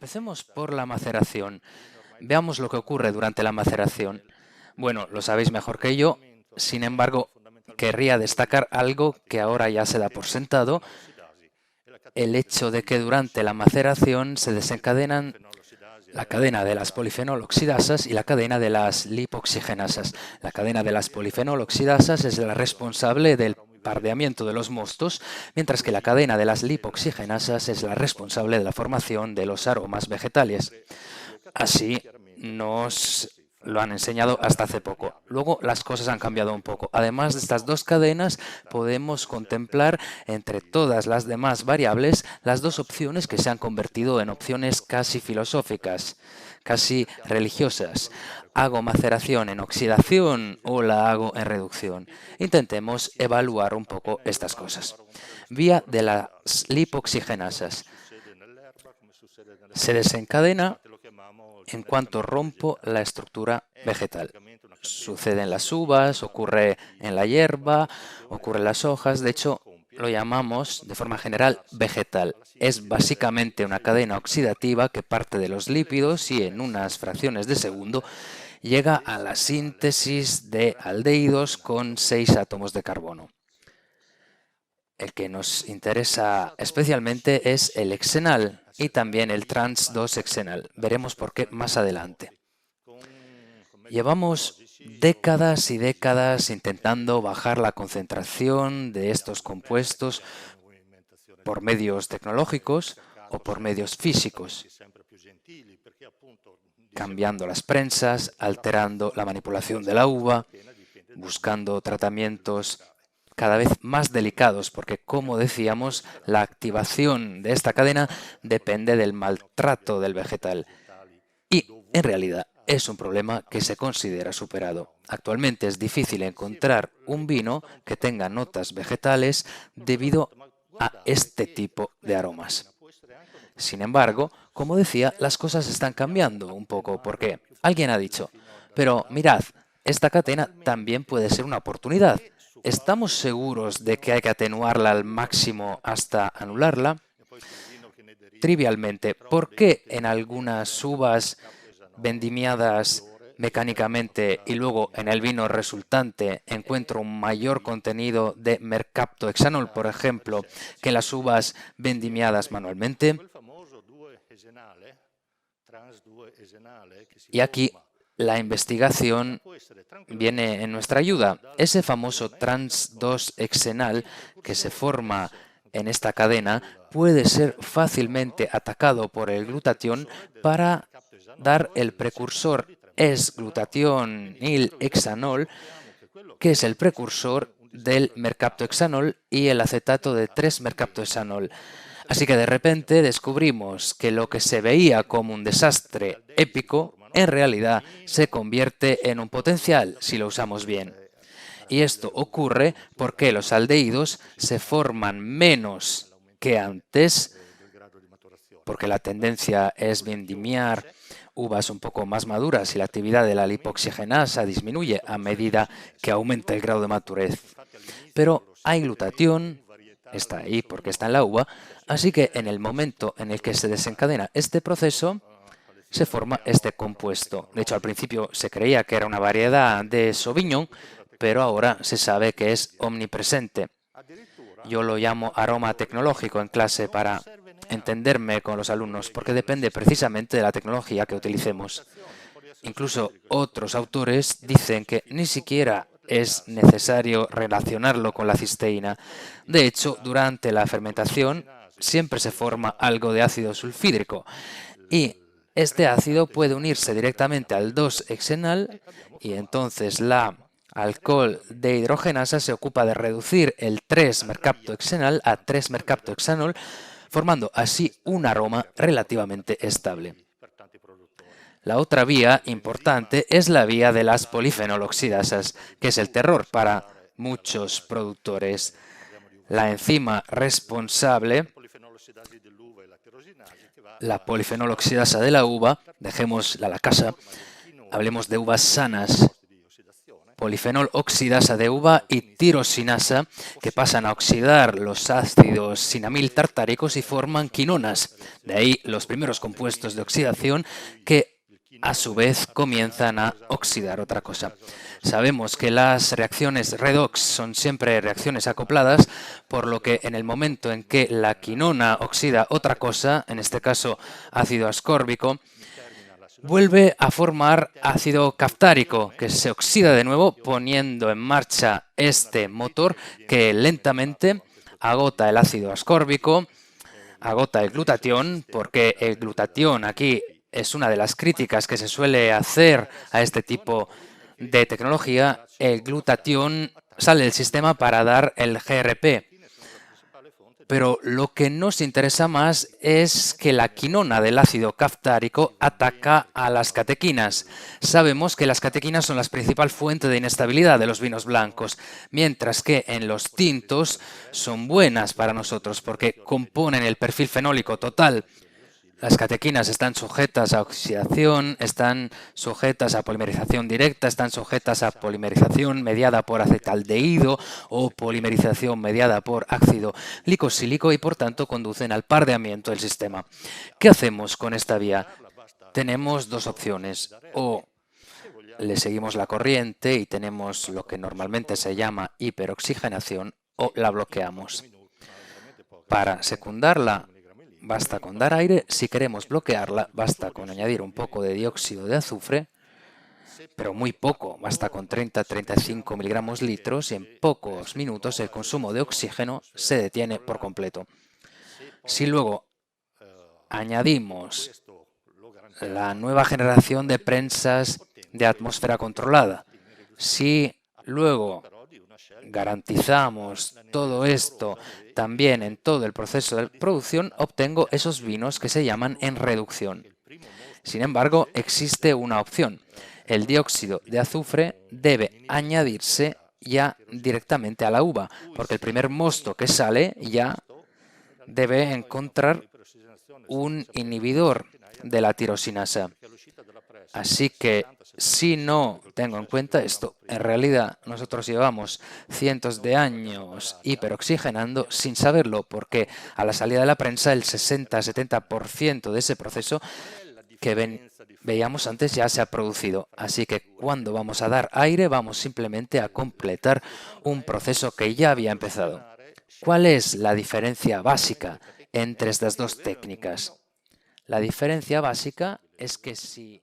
Empecemos por la maceración. Veamos lo que ocurre durante la maceración. Bueno, lo sabéis mejor que yo, sin embargo, querría destacar algo que ahora ya se da por sentado, el hecho de que durante la maceración se desencadenan la cadena de las polifenoloxidasas y la cadena de las lipoxigenasas. La cadena de las polifenoloxidasas es la responsable del pardeamiento de los mostos, mientras que la cadena de las lipoxigenasas es la responsable de la formación de los aromas vegetales. Así nos lo han enseñado hasta hace poco. Luego las cosas han cambiado un poco. Además de estas dos cadenas, podemos contemplar entre todas las demás variables las dos opciones que se han convertido en opciones casi filosóficas, casi religiosas. ¿Hago maceración en oxidación o la hago en reducción? Intentemos evaluar un poco estas cosas. Vía de las lipoxigenasas. Se desencadena en cuanto rompo la estructura vegetal. Sucede en las uvas, ocurre en la hierba, ocurre en las hojas. De hecho, lo llamamos de forma general vegetal. Es básicamente una cadena oxidativa que parte de los lípidos y en unas fracciones de segundo llega a la síntesis de aldehídos con 6 átomos de carbono. El que nos interesa especialmente es el hexenal y también el trans 2-hexenal. Veremos por qué más adelante. Llevamos décadas y décadas intentando bajar la concentración de estos compuestos por medios tecnológicos o por medios físicos, cambiando las prensas, alterando la manipulación de la uva, buscando tratamientos cada vez más delicados, porque, como decíamos, la activación de esta cadena depende del maltrato del vegetal. Y, en realidad, es un problema que se considera superado. Actualmente es difícil encontrar un vino que tenga notas vegetales debido a este tipo de aromas. Sin embargo, como decía, las cosas están cambiando un poco, porque alguien ha dicho, pero mirad, esta cadena también puede ser una oportunidad. ¿Estamos seguros de que hay que atenuarla al máximo hasta anularla? Trivialmente, ¿por qué en algunas uvas vendimiadas mecánicamente y luego en el vino resultante encuentro un mayor contenido de mercaptohexanol, por ejemplo, que en las uvas vendimiadas manualmente? Y aquí la investigación viene en nuestra ayuda. Ese famoso trans 2-hexenal que se forma en esta cadena puede ser fácilmente atacado por el glutatión para dar el precursor S-glutationil-hexanol, que es el precursor del mercaptohexanol y el acetato de 3-mercaptohexanol. Así que de repente descubrimos que lo que se veía como un desastre épico en realidad se convierte en un potencial si lo usamos bien. Y esto ocurre porque los aldehídos se forman menos que antes, porque la tendencia es vendimiar uvas un poco más maduras y la actividad de la lipoxigenasa disminuye a medida que aumenta el grado de madurez. Pero hay glutatión, está ahí porque está en la uva, así que en el momento en el que se desencadena este proceso, se forma este compuesto. De hecho, al principio se creía que era una variedad de Sauvignon, pero ahora se sabe que es omnipresente. Yo lo llamo aroma tecnológico en clase para entenderme con los alumnos, porque depende precisamente de la tecnología que utilicemos. Incluso otros autores dicen que ni siquiera es necesario relacionarlo con la cisteína. De hecho, durante la fermentación siempre se forma algo de ácido sulfídrico y este ácido puede unirse directamente al 2-hexenal y entonces la alcohol dehidrogenasa se ocupa de reducir el 3-mercaptohexenal a 3-mercaptohexanol, formando así un aroma relativamente estable. La otra vía importante es la vía de las polifenoloxidasas, que es el terror para muchos productores. La enzima responsable, la polifenoloxidasa de la uva, dejemos la lacasa, hablemos de uvas sanas, polifenol oxidasa de uva y tirosinasa, que pasan a oxidar los ácidos sinamil tartáricos y forman quinonas. De ahí los primeros compuestos de oxidación que a su vez comienzan a oxidar otra cosa. Sabemos que las reacciones redox son siempre reacciones acopladas, por lo que en el momento en que la quinona oxida otra cosa, en este caso ácido ascórbico, vuelve a formar ácido caftárico, que se oxida de nuevo poniendo en marcha este motor que lentamente agota el ácido ascórbico, agota el glutatión, porque el glutatión aquí es una de las críticas que se suele hacer a este tipo de tecnología. El glutatión sale del sistema para dar el GRP. Pero lo que nos interesa más es que la quinona del ácido caftárico ataca a las catequinas. Sabemos que las catequinas son la principal fuente de inestabilidad de los vinos blancos, mientras que en los tintos son buenas para nosotros porque componen el perfil fenólico total. Las catequinas están sujetas a oxidación, están sujetas a polimerización directa, están sujetas a polimerización mediada por acetaldehído o polimerización mediada por ácido glicosílico y por tanto conducen al pardeamiento del sistema. ¿Qué hacemos con esta vía? Tenemos dos opciones: o le seguimos la corriente y tenemos lo que normalmente se llama hiperoxigenación, o la bloqueamos. Para secundarla basta con dar aire. Si queremos bloquearla, basta con añadir un poco de dióxido de azufre, pero muy poco, basta con 30-35 miligramos litros y en pocos minutos el consumo de oxígeno se detiene por completo. Si luego añadimos la nueva generación de prensas de atmósfera controlada, si luego garantizamos todo esto también en todo el proceso de producción, obtengo esos vinos que se llaman en reducción. Sin embargo, existe una opción. El dióxido de azufre debe añadirse ya directamente a la uva, porque el primer mosto que sale ya debe encontrar un inhibidor de la tirosinasa. Así que si no tengo en cuenta esto, en realidad nosotros llevamos cientos de años hiperoxigenando sin saberlo, porque a la salida de la prensa el 60-70% de ese proceso que veíamos antes ya se ha producido. Así que cuando vamos a dar aire vamos simplemente a completar un proceso que ya había empezado. ¿Cuál es la diferencia básica entre estas dos técnicas? La diferencia básica es que si